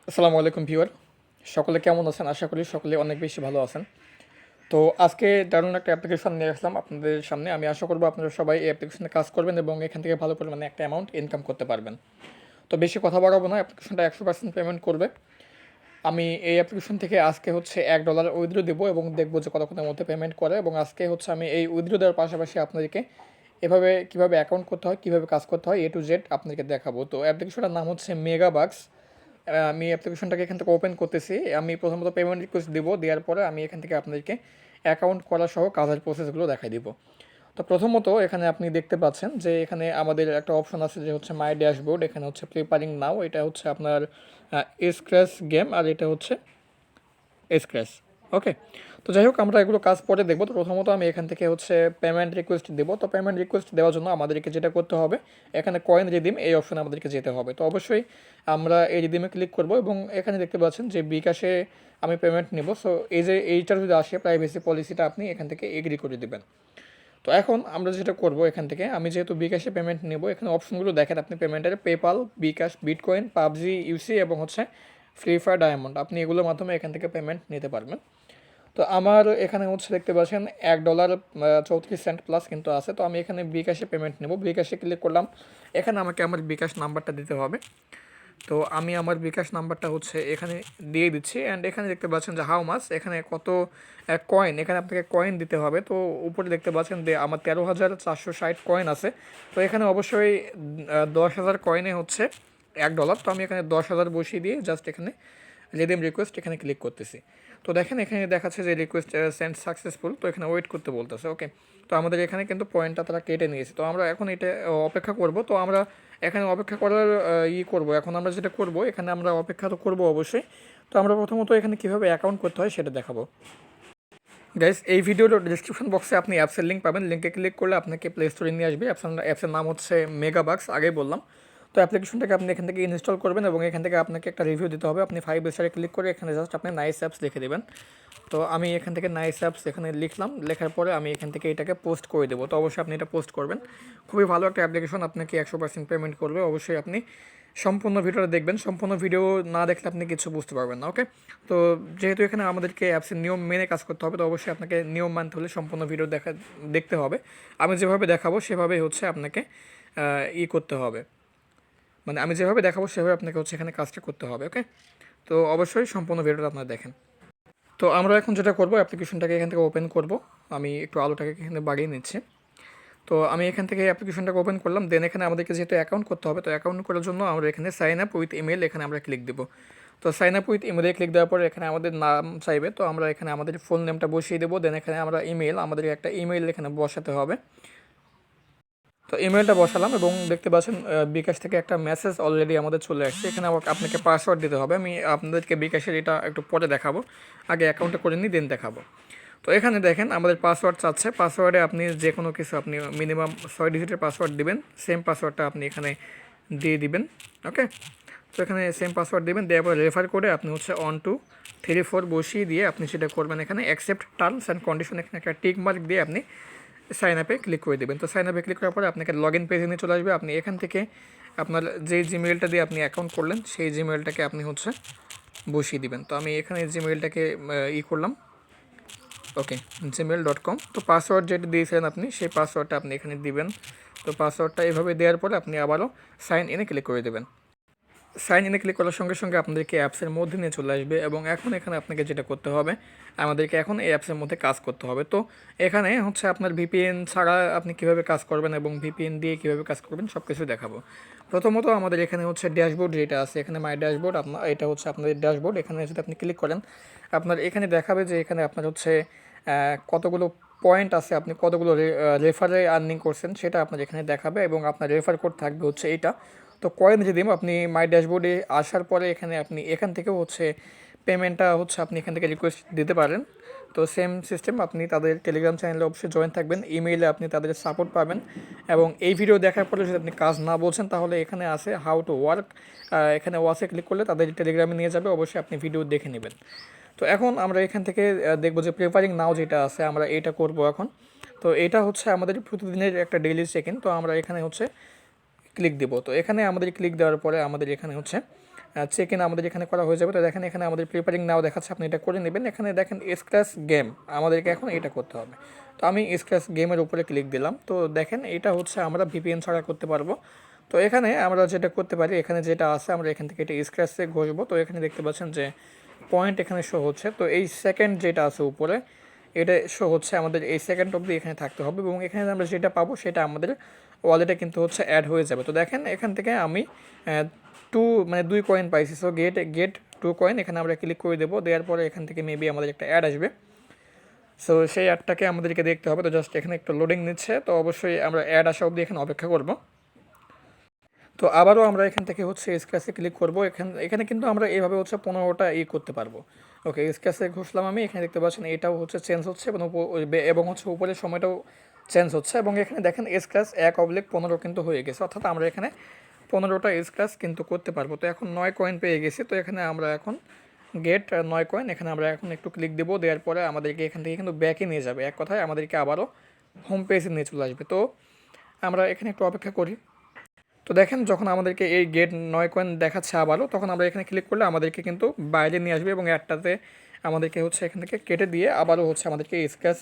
আসসালামু আলাইকুম ভিউয়ার, সকলে কেমন আছেন? আশা করি সকলে অনেক বেশি ভালো আছেন। তো আজকে দারুণ একটা অ্যাপ্লিকেশন নিয়ে আসলাম আপনাদের সামনে। আমি আশা করব আপনারা সবাই এই অ্যাপ্লিকেশনে কাজ করবেন এবং এখান থেকে ভালো পরিমাণে একটা অ্যামাউন্ট ইনকাম করতে পারবেন। তো বেশি কথা বাড়াবো না, অ্যাপ্লিকেশনটা 100% পেমেন্ট করবে। আমি এই অ্যাপ্লিকেশন থেকে আজকে হচ্ছে $1 উইথড্র দেবো এবং দেখবো যে কতক্ষণের মধ্যে পেমেন্ট করে। এবং আজকে হচ্ছে আমি এই উইথড্র দেওয়ার পাশাপাশি আপনাদেরকে এভাবে কীভাবে অ্যাকাউন্ট করতে হয়, কীভাবে কাজ করতে হয়, A to Z আপনাদেরকে দেখাবো। তো অ্যাপ্লিকেশনটার নাম হচ্ছে মেগাবাক্স। আমি অ্যাপ্লিকেশনটাকে এখান থেকে ওপেন করতেছি। আমি প্রথমত পেমেন্ট রিকোয়েস্ট দিব, দেওয়ার পরে আমি এখান থেকে আপনাদেরকে অ্যাকাউন্ট করা সহ কাজের প্রসেসগুলো দেখাই দিব। তো প্রথমত এখানে আপনি দেখতে পাচ্ছেন যে এখানে আমাদের একটা অপশন আছে যে হচ্ছে মাই ড্যাশবোর্ড। এখানে হচ্ছে প্রিপারিং নাও, এটা হচ্ছে আপনার স্ক্র্যাচ গেম, আর এটা হচ্ছে স্ক্র্যাচ। ওকে, তো যাই হোক আমরা এগুলো কাজ পরে দেখবো। তো প্রথমত আমি এখান থেকে হচ্ছে পেমেন্ট রিকোয়েস্ট দেবো। তো পেমেন্ট রিকোয়েস্ট দেওয়ার জন্য আমাদেরকে যেটা করতে হবে, এখানে কয়েন রিডিম এই অপশনে আমাদেরকে যেতে হবে। তো অবশ্যই আমরা এই রিডিমে ক্লিক করব এবং এখানে দেখতে পাচ্ছেন যে বিকাশে আমি পেমেন্ট নেব। সো এই যে এইটার যদি আসে প্রাইভেসি পলিসিটা আপনি এখান থেকে এগ্রি করে দেবেন। তো এখন আমরা যেটা করব, এখান থেকে আমি যেহেতু বিকাশে পেমেন্ট নেব, এখানে অপশনগুলো দেখেন আপনি পেমেন্টের পেপাল, বিকাশ, বিটকয়েন, পাবজি ইউসি এবং হচ্ছে ফ্রি ফায়ার ডায়মন্ড, আপনি এগুলোর মাধ্যমে এখান থেকে পেমেন্ট নিতে পারবেন। তো আমার এখানে হচ্ছে দেখতে পাচ্ছেন $1 34 প্লাস কিন্তু আছে। তো আমি এখানে বিকাশে পেমেন্ট নেব, বিকাশে ক্লিক করলাম। এখানে আমাকে আমার বিকাশ নাম্বারটা দিতে হবে। তো আমি আমার বিকাশ নাম্বারটা হচ্ছে এখানে দিয়ে দিচ্ছি। অ্যান্ড এখানে দেখতে পাচ্ছেন যে হাউ মাস, এখানে কত কয়েন, এখানে আপনাকে কয়েন দিতে হবে। তো উপরে দেখতে পাচ্ছেন যে আমার 13,460 কয়েন আছে। তো এখানে অবশ্যই 10,000 কয়েনে হচ্ছে $1। তো আমি এখানে 10,000 বসিয়ে দিয়ে জাস্ট এখানে রিডিম রিকোয়েস্ট এখানে ক্লিক করতেছি। তো দেখেন এখানে দেখাচ্ছে যে রিকোয়েস্ট সেন্ড সাকসেসফুল। তো এখানে ওয়েট করতে বলতেছে। ওকে, তো আমাদের এখানে কিন্তু পয়েন্টটা তারা কেটে নিয়েছে। তো আমরা এখন এটা অপেক্ষা করব। তো আমরা এখানে অপেক্ষা করার করব। এখন আমরা যেটা করব, এখানে আমরা অপেক্ষা তো করবো অবশ্যই। তো আমরা প্রথমত এখানে কীভাবে অ্যাকাউন্ট করতে হয় সেটা দেখাবো। গাইস, এই ভিডিওর ডিসক্রিপশন বক্সে আপনি অ্যাপসের লিঙ্ক পাবেন। লিঙ্কে ক্লিক করলে আপনাকে প্লে স্টোরে নিয়ে আসবে। অ্যাপসের নাম হচ্ছে মেগাবাক্স, আগেই বললাম। তো অ্যাপ্লিকেশনটাকে আপনি এখান থেকে ইনস্টল করবেন এবং এখান থেকে আপনাকে একটা রিভিউ দিতে হবে। আপনি 5 স্টারে ক্লিক করে এখানে জাস্ট আপনি নাইস অ্যাপস লিখে দেবেন। তো আমি এখান থেকে নাইস অ্যাপস এখানে লিখলাম, লেখার পরে আমি এখান থেকে এটাকে পোস্ট করে দেবো। তো অবশ্যই আপনি এটা পোস্ট করবেন। খুবই ভালো একটা অ্যাপ্লিকেশন, আপনাকে 100% পেমেন্ট করবে। অবশ্যই আপনি সম্পূর্ণ ভিডিওটা দেখবেন, সম্পূর্ণ ভিডিও না দেখলে আপনি কিছু বুঝতে পারবেন না। ওকে, তো যেহেতু এখানে আমাদেরকে অ্যাপসের নিয়ম মেনে কাজ করতে হবে, তো অবশ্যই আপনাকে নিয়ম মানতে হলে সম্পূর্ণ ভিডিও দেখতে হবে। আমি যেভাবে দেখাবো সেভাবেই হচ্ছে আপনাকে করতে হবে, মানে আমি যেভাবে দেখাবো সেভাবে আপনাকে হচ্ছে এখানে কাজটা করতে হবে। ওকে, তো অবশ্যই সম্পূর্ণ ভিডিওটা আপনারা দেখেন। তো আমরা এখন যেটা করব, অ্যাপ্লিকেশনটাকে এখান থেকে ওপেন করব। আমি একটু আলোটাকে এখানে বাড়িয়ে নিচ্ছি। তো আমি এখান থেকে অ্যাপ্লিকেশনটাকে ওপেন করলাম। দেন এখানে আমাদেরকে যেহেতু অ্যাকাউন্ট করতে হবে, তো অ্যাকাউন্ট করার জন্য আমরা এখানে সাইন আপ উইথ ইমেল এখানে আমরা ক্লিক দেবো। তো সাইন আপ উইথ ইমেলে ক্লিক দেওয়ার পরে এখানে আমাদের নাম চাইবে। তো আমরা এখানে আমাদের ফোন নেমটা বসিয়ে দেবো। দেন এখানে আমরা আমাদের একটা ইমেল এখানে বসাতে হবে। তো ইমেলটা বসালাম এবং দেখতে পাচ্ছেন বিকাশ থেকে একটা মেসেজ অলরেডি আমাদের চলে আসছে। এখানে আপনাকে পাসওয়ার্ড দিতে হবে। আমি আপনাদেরকে বিকাশের এটা একটু পরে দেখাবো, আগে অ্যাকাউন্টটা করে নিই দেন দেখাবো। তো এখানে দেখেন আমাদের পাসওয়ার্ড চাচ্ছে। পাসওয়ার্ডে আপনি যে কোনো কিছু আপনি মিনিমাম 6 ডিজিটের পাসওয়ার্ড দিবেন। সেম পাসওয়ার্ডটা আপনি এখানে দিয়ে দিবেন। ওকে, তো এখানে সেম পাসওয়ার্ড দেবেন, দেওয়ার পরে রেফার করে আপনি হচ্ছে 1 2 3 4 বসিয়ে দিয়ে আপনি সেটা করবেন। এখানে অ্যাকসেপ্ট টার্মস অ্যান্ড কন্ডিশন, এখানে একটা টিক মার্ক দিয়ে আপনি সাইন আপে ক্লিক করে দেবেন। তো সাইন আপে ক্লিক করার পরে আপনাকে লগ ইন পেজে নিয়ে চলে আসবে। আপনি এখান থেকে আপনার যে জিমেলটা দিয়ে আপনি অ্যাকাউন্ট করলেন সেই জিমেলটাকে আপনি হচ্ছে বসিয়ে দিবেন। তো আমি এখানে জিমেলটাকে করলাম। ওকে, gmail.com। তো পাসওয়ার্ড যেটা দিয়েছিলেন আপনি সেই পাসওয়ার্ডটা আপনি এখানে দিবেন। তো পাসওয়ার্ডটা এভাবে দেওয়ার পরে আপনি আবারও সাইন ইনে ক্লিক করে দেবেন। সাইন ইনে ক্লিক করার সঙ্গে সঙ্গে আপনাদেরকে অ্যাপসের মধ্যে নিয়ে চলে আসবে এবং এখন এখানে আপনাকে যেটা করতে হবে, আমাদেরকে এখন এই অ্যাপসের মধ্যে কাজ করতে হবে। তো এখানে হচ্ছে আপনার ভিপিএন ছাড়া আপনি কীভাবে কাজ করবেন এবং ভিপিএন দিয়ে কীভাবে কাজ করবেন সব কিছু দেখাবো। প্রথমত আমাদের এখানে হচ্ছে ড্যাশবোর্ড যেটা আছে, এখানে মাই ড্যাশবোর্ড, এটা হচ্ছে আপনাদের ড্যাশবোর্ড। এখানে যদি আপনি ক্লিক করেন আপনার এখানে দেখাবে যে এখানে আপনার হচ্ছে কতগুলো পয়েন্ট আছে, আপনি কতগুলো রেফারে আর্নিং করছেন সেটা আপনার এখানে দেখাবে এবং আপনার রেফার কোড থাকবে হচ্ছে এইটা। তো কয়েন রিডিম আপনি মাই ড্যাশবোর্ডে আসার পরে এখানে আপনি এখান থেকেও হচ্ছে পেমেন্টটা হচ্ছে আপনি এখান থেকে রিকোয়েস্ট দিতে পারেন। তো সেম সিস্টেম, আপনি তাদের টেলিগ্রাম চ্যানেলে অবশ্যই জয়েন থাকবেন, ইমেইলে আপনি তাদের সাপোর্ট পাবেন। এবং এই ভিডিও দেখার পরে যদি আপনি কাজ না বলছেন তাহলে এখানে আছে হাউ টু ওয়ার্ক, এখানে ওয়াসে ক্লিক করলে তাদের টেলিগ্রামে নিয়ে যাবে, অবশ্যই আপনি ভিডিও দেখে নেবেন। তো এখন আমরা এখান থেকে দেখব যে প্রিপারিং নাও যেটা আছে আমরা এটা করব এখন। তো এটা হচ্ছে আমাদের প্রতিদিনের একটা ডেইলি চেক ইন। তো আমরা এখানে হচ্ছে ক্লিক দেবো। তো এখানে আমাদের ক্লিক দেওয়ার পরে আমাদের এখানে হচ্ছে চেক ইন আমাদের এখানে করা হয়ে যাবে। তো দেখেন এখানে আমাদের প্রিপারিং নাও দেখাচ্ছে, আপনি এটা করে নেবেন। এখানে দেখেন স্ক্র্যাচ গেম, আমাদেরকে এখন এটা করতে হবে। তো আমি স্ক্র্যাচ গেমের উপরে ক্লিক দিলাম। তো দেখেন এটা হচ্ছে আমরা ভিপিএন ছাড়া করতে পারবো। তো এখানে আমরা যেটা করতে পারি, এখানে যেটা আছে আমরা এখান থেকে এটা স্ক্র্যাচে ঘষবো। তো এখানে দেখতে পাচ্ছেন যে পয়েন্ট এখানে শো হচ্ছে। তো এই সেকেন্ড যেটা আছে উপরে এটা শো হচ্ছে, আমাদের এই সেকেন্ড অবধি এখানে থাকতে হবে এবং এখানে আমরা যেটা পাবো সেটা আমাদের ওয়ালেটে কিন্তু হচ্ছে অ্যাড হয়ে যাবে। তো দেখেন এখান থেকে আমি টু মানে 2 কয়েন পাইছি। সো গেট 2 কয়েন, এখানে আমরা ক্লিক করে দেবো। দেওয়ার পরে এখান থেকে মেবি আমাদের একটা অ্যাড আসবে। সো সেই অ্যাডটাকে আমাদেরকে দেখতে হবে। তো জাস্ট এখানে একটু লোডিং নিচ্ছে, তো অবশ্যই আমরা অ্যাড আসা অবধি এখানে অপেক্ষা করব। তো আবারও আমরা এখান থেকে হচ্ছে স্ক্র্যাচে ক্লিক করব। এখানে কিন্তু আমরা এইভাবে হচ্ছে 15টা করতে পারবো। ওকে, স্ক্র্যাচে ঘুষলাম আমি। এখানে দেখতে পাচ্ছেন এটাও হচ্ছে চেঞ্জ হচ্ছে এবং হচ্ছে উপরের সময়টাও চেঞ্জ হচ্ছে এবং এখানে দেখেন স্ক্র্যাচ 1/15 কিন্তু হয়ে গেছে, অর্থাৎ আমরা এখানে 15টা স্ক্র্যাচ কিন্তু করতে পারবো। তো এখন 9 কয়েন পেয়ে গেছি। তো এখানে আমরা এখন গেট 9 কয়েন, এখানে আমরা এখন একটু ক্লিক দেবো। দেওয়ার পরে আমাদেরকে এখান থেকে কিন্তু ব্যাকে নিয়ে যাবে, এক কথায় আমাদেরকে আবারও হোম পেজে নিয়ে চলে আসবে। তো আমরা এখানে একটু অপেক্ষা করি। তো দেখেন যখন আমাদেরকে এই গেট 9 কয়েন দেখাচ্ছে আবারও, তখন আমরা এখানে ক্লিক করলে আমাদেরকে কিন্তু বাইরে নিয়ে আসবে এবং একটাতে আমাদেরকে হচ্ছে এখান থেকে কেটে দিয়ে আবারও হচ্ছে আমাদেরকে স্ক্র্যাচ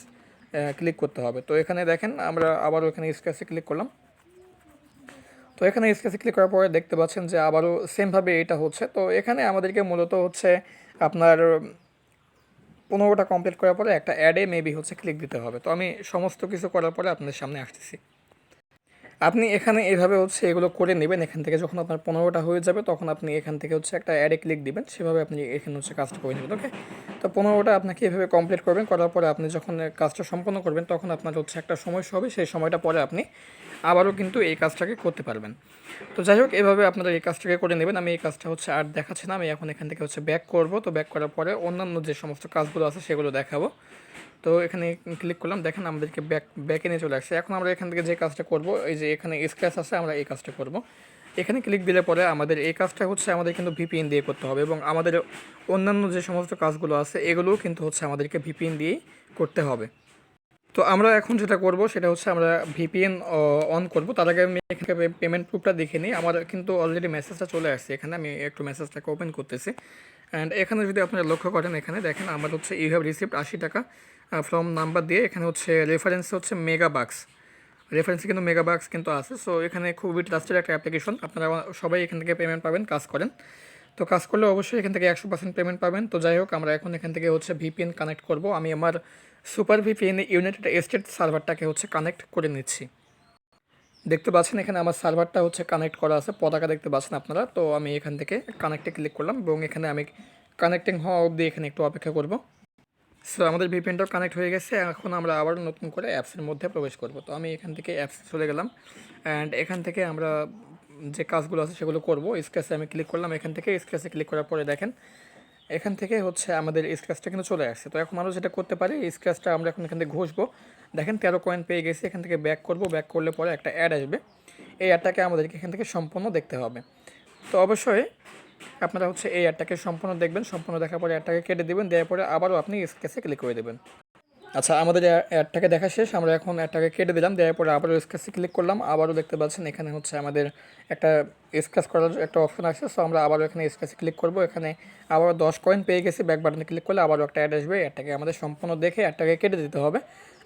ক্লিক করতে হবে। তো এখানে দেখেন আমরা আবারও এখানে স্ক্র্যাচে ক্লিক করলাম। তো এখানে স্ক্র্যাচে ক্লিক করার পরে দেখতে পাচ্ছেন যে আবারও সেমভাবে এটা হচ্ছে। তো এখানে আমাদেরকে মূলত হচ্ছে আপনার 15টা কমপ্লিট করার পরে একটা অ্যাডে মেবি হচ্ছে ক্লিক দিতে হবে। তো আমি সমস্ত কিছু করার পরে আপনাদের সামনে আসতেছি। আপনি এখানে এভাবে হচ্ছে এগুলো করে নেবেন। এখান থেকে যখন আপনার 15টা হয়ে যাবে তখন আপনি এখান থেকে হচ্ছে একটা অ্যাডে ক্লিক দিবেন, সেভাবে আপনি এখানে হচ্ছে কাজটা করে নেবেন। ওকে, তো 15টা আপনাকে এভাবে কমপ্লিট করবেন। করার পরে আপনি যখন কাজটা সম্পন্ন করবেন তখন আপনার হচ্ছে একটা সময় হবে, সেই সময়টা পরে আপনি আবারও কিন্তু এই কাজটাকে করতে পারবেন। তো যাই হোক, এভাবে আপনারা এই কাজটাকে করে নেবেন। আমি এই কাজটা হচ্ছে আর দেখাচ্ছি না, আমি এখন এখান থেকে হচ্ছে ব্যাক করব। তো ব্যাক করার পরে অন্যান্য যে সমস্ত কাজগুলো আছে সেগুলো দেখাবো। তো এখানে ক্লিক করলাম, দেখেন আমাদেরকে ব্যাকে নিয়ে চলে আসছে। এখন আমরা এখান থেকে যে কাজটা করব, এই যে এখানে স্ক্র্যাচ আছে, আমরা এই কাজটা করব। এখানে ক্লিক দিলে পরে আমাদের এই কাজটা হচ্ছে আমাদের কিন্তু ভিপিএন দিয়ে করতে হবে এবং আমাদের অন্যান্য যে সমস্ত কাজগুলো আছে এগুলোও কিন্তু হচ্ছে আমাদেরকে ভিপিএন দিয়েই করতে হবে। তো আমরা এখন যেটা করব সেটা হচ্ছে আমরা ভিপিএন অন করব। তার আগে আমি এখানে পেমেন্ট প্রুফটা দেখে নিই। আমার কিন্তু অলরেডি মেসেজটা চলে আসছে, এখানে আমি একটু মেসেজটাকে ওপেন করতেছি। অ্যান্ড এখানে যদি আপনারা লক্ষ্য করেন, এখানে দেখেন আমার হচ্ছে ইউ হ্যাভ রিসিভড 80 টাকা ফ্রম নাম্বার দিয়ে, এখানে হচ্ছে রেফারেন্স হচ্ছে মেগাবাক্স, রেফারেন্সে কিন্তু মেগাবাক্স কিন্তু আছে। সো এখানে খুবই ট্রাস্টেড একটা অ্যাপ্লিকেশন, আপনারা সবাই এখান থেকে পেমেন্ট পাবেন, কাজ করেন। তো কাজ করলে অবশ্যই এখান থেকে 100% পেমেন্ট পাবেন। তো যাই হোক, আমরা এখন এখান থেকে হচ্ছে ভিপিএন কানেক্ট করব। আমি আমার সুপার ভিপিএন ইউনাইটেড স্টেট সার্ভারটাকে হচ্ছে কানেক্ট করে নিচ্ছি। দেখতে পাচ্ছেন এখানে আমার সার্ভারটা হচ্ছে কানেক্ট করা আছে, পতাকা দেখতে পাচ্ছেন আপনারা। তো আমি এখান থেকে কানেক্টে ক্লিক করলাম এবং এখানে আমি কানেক্টিং হওয়া অবধি এখানে একটু অপেক্ষা করব। সো আমাদের ভিপিএনটাও কানেক্ট হয়ে গেছে। এখন আমরা আবার নতুন করে অ্যাপসের মধ্যে প্রবেশ করব। তো আমি এখান থেকে অ্যাপসে চলে গেলাম অ্যান্ড এখান থেকে আমরা যে কাজগুলো আছে সেগুলো করব। স্ক্র্যাচে আমি ক্লিক করলাম, এখান থেকে স্ক্র্যাচে ক্লিক করার পরে দেখেন এখান থেকে হচ্ছে আমাদের স্ক্র্যাচটা কিন্তু চলে আসছে। তো এখন আমরা যেটা করতে পারি, স্ক্র্যাচটা আমরা এখন এখান থেকে ঘষবো। দেখেন 13 কয়েন পেয়ে গেছি। এখান থেকে ব্যাক করব, ব্যাক করলে পরে একটা অ্যাড আসবে, এই অ্যাডটাকে আমাদেরকে এখান থেকে সম্পূর্ণ দেখতে হবে। তো অবশ্যই আপনারা হচ্ছে এই অ্যাডটাকে সম্পূর্ণ দেখবেন, সম্পূর্ণ দেখার পরে অ্যাডটাকে কেটে দেবেন, দেওয়ার পরে আবারও আপনি স্ক্র্যাচে ক্লিক করে দেবেন। আচ্ছা, আমাদের অ্যাডটাকে দেখা শেষ, আমরা এখন অ্যাডটাকে কেটে দিলাম। দেওয়ার পরে আবারও স্ক্র্যাচে ক্লিক করলাম, আবারও দেখতে পাচ্ছেন এখানে হচ্ছে আমাদের একটা স্ক্র্যাচ করার একটা অপশন আসছে। সো আমরা আবারও এখানে স্ক্র্যাচে ক্লিক করব। এখানে আবারও 10 কয়েন পেয়ে গেছি, ব্যাক বাটনে ক্লিক করলে আবারও একটা অ্যাড আসবে, অ্যাডটাকে আমাদের সম্পূর্ণ দেখে অ্যাডটাকে কেটে দিতে হবে।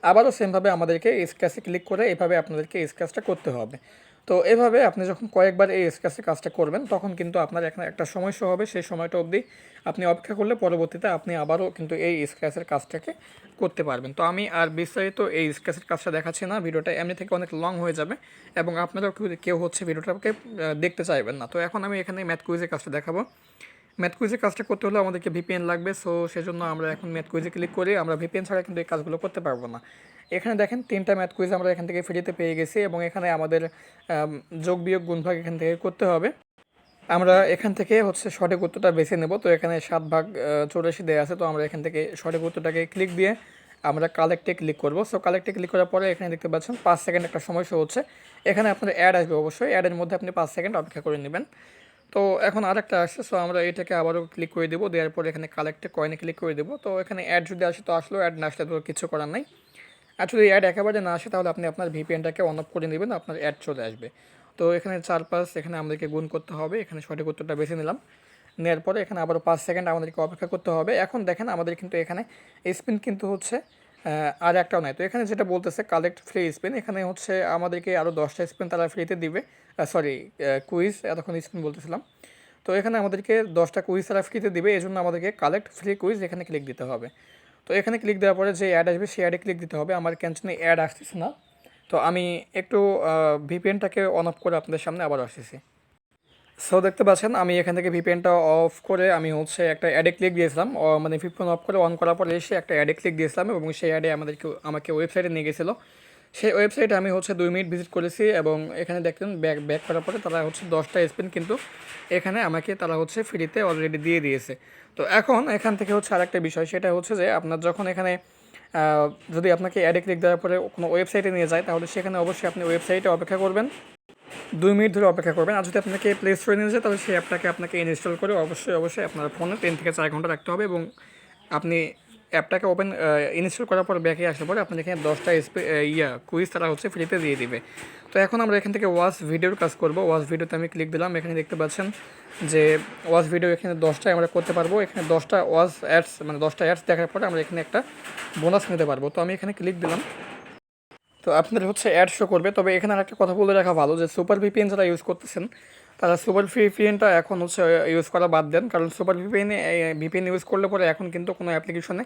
আবারও সেমভাবে আমাদেরকে স্ক্র্যাচে ক্লিক করে এভাবে আপনাদেরকে স্ক্র্যাচটা করতে হবে। তো এভাবে আপনি যখন কয়েকবার এই স্ক্র্যাচের কাজটা করবেন তখন কিন্তু আপনার এখানে একটা সময় শো হবে, সেই সময়টা অবধি আপনি অপেক্ষা করলে পরবর্তীতে আপনি আবারও কিন্তু এই স্ক্র্যাচের কাজটাকে করতে পারবেন। তো আমি আর বিস্তারিত এই স্ক্র্যাচের কাজটা দেখাচ্ছি না, ভিডিওটা এমনি থেকে অনেক লং হয়ে যাবে এবং আপনারাও কেউ হচ্ছে ভিডিওটাকে দেখতে চাইবেন না। তো এখন আমি এখানে ম্যাথ কুইজের কাজটা দেখাবো। ম্যাথ কুইজের কাজটা করতে হলে আমাদেরকে ভিপিএন লাগবে। সো সেজন্য আমরা এখন ম্যাথ কুইজে ক্লিক করি। আমরা ভিপিএন ছাড়া কিন্তু এই কাজগুলো করতে পারবো না। এখানে দেখেন 3টা ম্যাথ কুইজ আমরা এখান থেকে ফ্রিতে পেয়ে গেছি এবং এখানে আমাদের যোগ বিয়োগ গুণভাগ এখান থেকে করতে হবে। আমরা এখান থেকে হচ্ছে সঠিক উত্তরটা বেছে নেব। তো এখানে 7 ভাগ 84 দেওয়া আছে। তো আমরা এখান থেকে সঠিক উত্তরটাকে ক্লিক দিয়ে আমরা কালেক্টে ক্লিক করব। সো কালেক্টে ক্লিক করার পরে এখানে দেখতে পাচ্ছেন 5 সেকেন্ড একটা সময় শো হচ্ছে। এখানে আপনার অ্যাড আসবে, অবশ্যই অ্যাডের মধ্যে আপনি 5 সেকেন্ড অপেক্ষা করে নেবেন। তো এখন আরেকটা আসছে। সো আমরা এটাকে আবারও ক্লিক করে দেবো, দেওয়ার পর এখানে কালেক্টে কয়েনে ক্লিক করে দেবো। তো এখানে অ্যাড যদি আসে তো আসলো, অ্যাড না আসলে তো কিছু করার নাই। আর যদি অ্যাড একেবারে না আসে তাহলে আপনি আপনার ভিপিএনটাকে অন অফ করে নেবেন, আপনার অ্যাড চলে আসবে। তো এখানে 4 5 এখানে আমাদেরকে গুণ করতে হবে, এখানে সঠিক উত্তরটা বেছে নিলাম। নেওয়ার পরে এখানে আবারও 5 সেকেন্ড আমাদেরকে অপেক্ষা করতে হবে। এখন দেখেন আমাদের কিন্তু এখানে স্পিন কিন্তু হচ্ছে আর একটাও নাই। তো এখানে যেটা বলতেছে কালেক্ট ফ্রি স্পিন, এখানে হচ্ছে আমাদেরকে আরও 10টা স্পিন তারা ফ্রিতে দিবে। সরি, কুইজ, এতক্ষণ স্পিন বলতেছিলাম। তো এখানে আমাদেরকে 10টা কুইজ তারা ফ্রিতে দিবে, এই জন্য আমাদেরকে কালেক্ট ফ্রি কুইজ এখানে ক্লিক দিতে হবে। তো এখানে ক্লিক দেওয়ার পরে যে অ্যাড আসবে সেই অ্যাডে ক্লিক দিতে হবে। আমার ক্যান্সনে অ্যাড আসতেছে না, তো আমি একটু ভিপিএনটাকে অন অফ করে আপনাদের সামনে আবার আসতেছি। সো দেখতে পাচ্ছেন আমি এখান থেকে ভিপিএনটা অফ করে আমি হচ্ছে একটা অ্যাডে ক্লিক দিয়েছিলাম, মানে ভিপিএন অফ করে অন করার পরে এসে একটা অ্যাডে ক্লিক দিয়েছিলাম এবং সেই অ্যাডে আমাকে ওয়েবসাইটে নিয়ে গেছিলো। সেই ওয়েবসাইটে আমি হচ্ছে 2 মিনিট ভিজিট করেছি এবং এখানে দেখতেন ব্যাক করার পরে তারা হচ্ছে 10টা স্পিন কিন্তু এখানে আমাকে তারা হচ্ছে ফ্রিতে অলরেডি দিয়ে দিয়েছে। তো এখন এখান থেকে হচ্ছে আরেকটা বিষয়, সেটা হচ্ছে যে আপনার যখন এখানে যদি আপনাকে অ্যাডে ক্লিক দেওয়ার পরে কোনো ওয়েবসাইটে নিয়ে যায়, তাহলে সেখানে অবশ্যই আপনি ওয়েবসাইটে অপেক্ষা করবেন, 2 মিনিট ধরে অপেক্ষা করবেন। আর যদি আপনাকে প্লে স্টোরে নিয়ে যায়, তাহলে সেই অ্যাপটাকে আপনাকে ইনস্টল করে অবশ্যই আপনার ফোনে 3 থেকে 4 ঘন্টা রাখতে হবে এবং আপনি অ্যাপটাকে ইনস্টল করার পর ব্যাকে আসার পরে আপনার এখানে 10টা কুইজ তারা হচ্ছে ফ্রিতে দিয়ে দিবে। তো এখন আমরা এখান থেকে ওয়াচ ভিডিওর কাজ করব। ওয়াচ ভিডিওতে আমি ক্লিক দিলাম, এখানে দেখতে পাচ্ছেন যে ওয়াচ ভিডিও এখানে 10টা আমরা করতে পারবো। এখানে 10টা ওয়াচ অ্যাডস, মানে 10টা অ্যাডস দেখার পরে আমরা এখানে একটা বোনাস নিতে পারবো। তো আমি এখানে ক্লিক দিলাম, তো আপনাদের হচ্ছে অ্যাড শো করবে। তবে এখানে আরেকটা কথা বলে রাখা ভালো যে সুপার ভিপিএন যারা ইউজ করতেছেন, তারা সুপার ভিপিএনটা এখন হচ্ছে ইউজ করা বাদ দেন, কারণ সুপার ভিপিএন ইউজ করলে পরে এখন কিন্তু কোনো অ্যাপ্লিকেশনে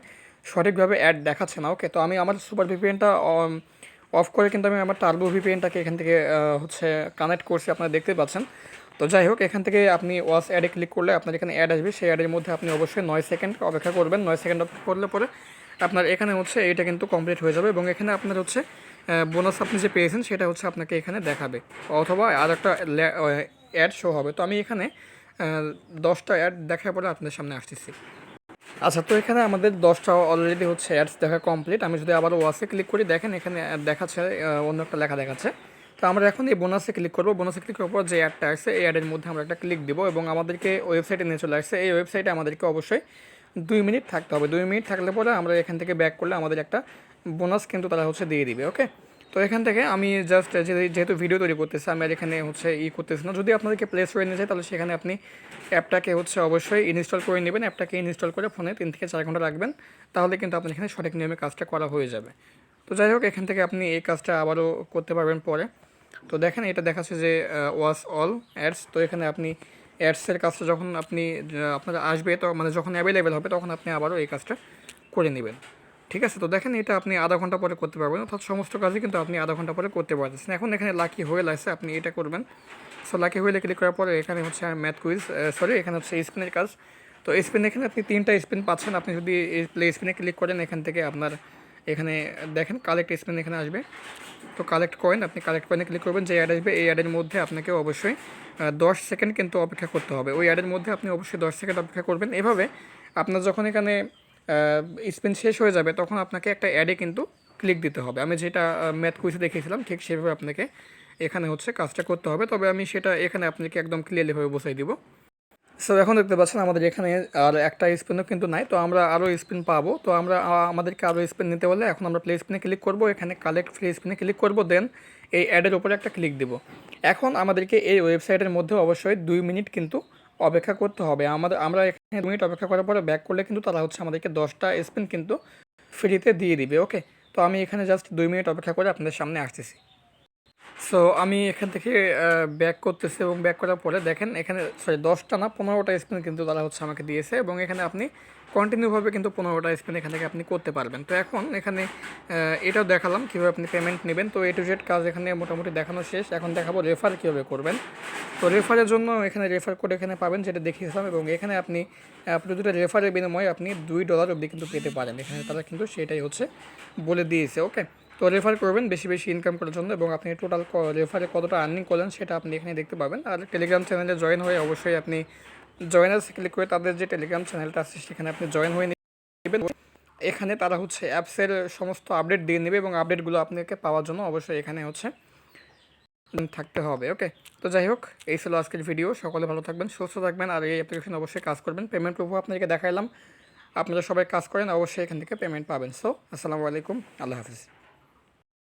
সঠিকভাবে অ্যাড দেখাচ্ছে না। ওকে, তো আমি আমার সুপার ভিপিএনটা অফ করে কিন্তু আমি আমার টার্বো ভিপিএনটাকে এখান থেকে হচ্ছে কানেক্ট করছি, আপনারা দেখতে পাচ্ছেন। তো যাই হোক, এখান থেকে আপনি ওয়াচ অ্যাডে ক্লিক করলে আপনার এখানে অ্যাড আসবে, সেই অ্যাডের মধ্যে আপনি অবশ্যই 9 সেকেন্ড অপেক্ষা করবেন। 9 সেকেন্ড অপেক্ষা করলে পরে আপনার এখানে হচ্ছে এটা কিন্তু কমপ্লিট হয়ে যাবে এবং এখানে আপনার হচ্ছে বোনাস আপনি যে পেয়েছেন সেটা হচ্ছে আপনাকে এখানে দেখাবে, অথবা আর একটা অ্যাড শো হবে। তো আমি এখানে 10টা অ্যাড দেখার পরে আপনাদের সামনে আসতেছি। আচ্ছা, তো এখানে আমাদের 10টা অলরেডি হচ্ছে অ্যাডস দেখা কমপ্লিট। আমি যদি আবার ওয়াসে ক্লিক করি, দেখেন এখানে দেখাচ্ছে অন্য একটা লেখা দেখাচ্ছে। তো আমরা এখন এই বোনাসে ক্লিক করবো। বোনাসে ক্লিক করার পর যে অ্যাডটা আসছে এই অ্যাডের মধ্যে আমরা একটা ক্লিক দিব এবং আমাদেরকে ওয়েবসাইটে নিয়ে চলে আসছে। এই ওয়েবসাইটে আমাদেরকে অবশ্যই 2 মিনিট থাকতে হবে। 2 মিনিট থাকলে পরে আমরা এখান থেকে ব্যাক করলে আমাদের একটা বোনাস কিন্তু তারা হচ্ছে দিয়ে দিবে। ওকে, তো এখান থেকে আমি জাস্ট যেহেতু ভিডিও তৈরি করতেছি, আমি আর এখানে হচ্ছে করতেছি না। যদি আপনাদেরকে প্লে স্টোরে নিয়ে যায়, তাহলে সেখানে আপনি অ্যাপটাকে হচ্ছে অবশ্যই ইনস্টল করে নেবেন। অ্যাপটাকে ইনস্টল করে ফোনে 3 থেকে 4 ঘন্টা রাখবেন, তাহলে কিন্তু আপনার এখানে সঠিক নিয়মে কাজটা করা হয়ে যাবে। তো যাই হোক, এখান থেকে আপনি এই কাজটা আবারও করতে পারবেন পরে। তো দেখেন এটা দেখাচ্ছে যে ওয়াচ অল অ্যাডস। তো এখানে আপনি অ্যাডসের কাজটা যখন আপনার আসবে, তো মানে যখন অ্যাভেলেবেল হবে, তখন আপনি আবারও এই কাজটা করে নেবেন। ঠিক আছে, তো দেখেন এটা আপনি আধা ঘন্টা পরে করতে পারবেন, অর্থাৎ সমস্ত কাজই কিন্তু আপনি আধা ঘন্টা পরে করতে পারতেছেন। এখন এখানে লাকি হুইল আছে, আপনি এটা করবেন। সো লাকি হুইলে ক্লিক করার পরে এখানে হচ্ছে ম্যাথ কুইজ, এখানে হচ্ছে স্পিনের কাজ। তো স্পিন এখানে আপনি 3টা স্পিন পাচ্ছেন। আপনি যদি প্লে স্পিনে ক্লিক করেন, এখান থেকে আপনার এখানে দেখেন কালেক্ট স্পিন এখানে আসবে। তো কালেক্ট কয়েন, আপনি কালেক্ট কয়েনে ক্লিক করবেন, যে অ্যাড আসবে এই অ্যাডের মধ্যে আপনাকে অবশ্যই 10 সেকেন্ড কিন্তু অপেক্ষা করতে হবে। ওই অ্যাডের মধ্যে আপনি অবশ্যই 10 সেকেন্ড অপেক্ষা করবেন। এভাবে আপনার যখন এখানে স্পিন শেষ হয়ে যাবে, তখন আপনাকে একটা অ্যাডে কিন্তু ক্লিক দিতে হবে। আমি যেটা ম্যাথ কুইজে দেখিয়েছিলাম, ঠিক সেভাবে আপনাকে এখানে হচ্ছে কাজটা করতে হবে। তবে আমি সেটা এখানে আপনাকে একদম ক্লিয়ারলিভাবে বোঝাই দিব। সো এখন দেখতে পাচ্ছেন আমাদের এখানে আর একটা স্পিনও কিন্তু নাই, তো আমরা আরও স্পিন পাবো। তো আমরা আমাদেরকে আরও স্পিন নিতে হলে এখন আমরা প্লে স্পিনে ক্লিক করব, এখানে কালেক্ট ফ্রি স্পিনে ক্লিক করব, দেন এই অ্যাডের উপরে একটা ক্লিক দিব। এখন আমাদেরকে এই ওয়েবসাইটের মধ্যে অবশ্যই 2 মিনিট কিন্তু অপেক্ষা করতে হবে। আমরা এখানে 2 মিনিট অপেক্ষা করার পরে ব্যাক করলে কিন্তু তারা হচ্ছে আমাদেরকে 10টা স্পিন কিন্তু ফ্রিতে দিয়ে দিবে। ওকে, তো আমি এখানে জাস্ট 2 মিনিট অপেক্ষা করে আপনাদের সামনে আসতেছি। সো আমি এখান থেকে ব্যাক করতেছি এবং ব্যাক করার পরে দেখেন এখানে 10টা না 15টা স্পিন কিন্তু তারা হচ্ছে আমাকে দিয়েছে এবং এখানে আপনি কন্টিনিউভাবে কিন্তু 15টা স্পিন এখান থেকে আপনি করতে পারবেন। তো এখন এখানে এটাও দেখালাম কীভাবে আপনি পেমেন্ট নেবেন। তো A to Z কাজ এখানে মোটামুটি দেখানো শেষ। এখন দেখাবো রেফার কীভাবে করবেন। তো রেফারের জন্য এখানে রেফার কোড এখানে পাবেন, যেটা দেখিয়েছিলাম, এবং এখানে আপনি প্রতিটা রেফারের বিনিময়ে আপনি $2 অবধি কিন্তু পেতে পারেন। এখানে তারা কিন্তু সেটাই হচ্ছে বলে দিয়েছে। ওকে, তো রেফার করবেন বেশি বেশি ইনকাম করার জন্য, এবং আপনি টোটাল রেফারে কতটা আর্নিং করলেন সেটা আপনি এখানে দেখতে পাবেন। আর টেলিগ্রাম চ্যানেলে জয়েন হয়ে অবশ্যই আপনি জয়েনার্সে ক্লিক করে তাদের যে টেলিগ্রাম চ্যানেলটা আছে সেখানে আপনি জয়েন হয়ে নেবেন। এখানে তারা হচ্ছে অ্যাপসের সমস্ত আপডেট দিয়ে নেবে এবং আপডেটগুলো আপনাকে পাওয়ার জন্য অবশ্যই এখানে হচ্ছে থাকতে হবে। ওকে, তো যাই হোক, এই ছিল আজকের ভিডিও। সকলে ভালো থাকবেন, সুস্থ থাকবেন, আর এই অ্যাপ্লিকেশন অবশ্যই কাজ করবেন। পেমেন্ট প্রুফও আপনাদেরকে দেখাইলাম, আপনারা সবাই কাজ করেন, অবশ্যই এখান থেকে পেমেন্ট পাবেন। সো আসসালামু আলাইকুম, আল্লাহ হাফিজ।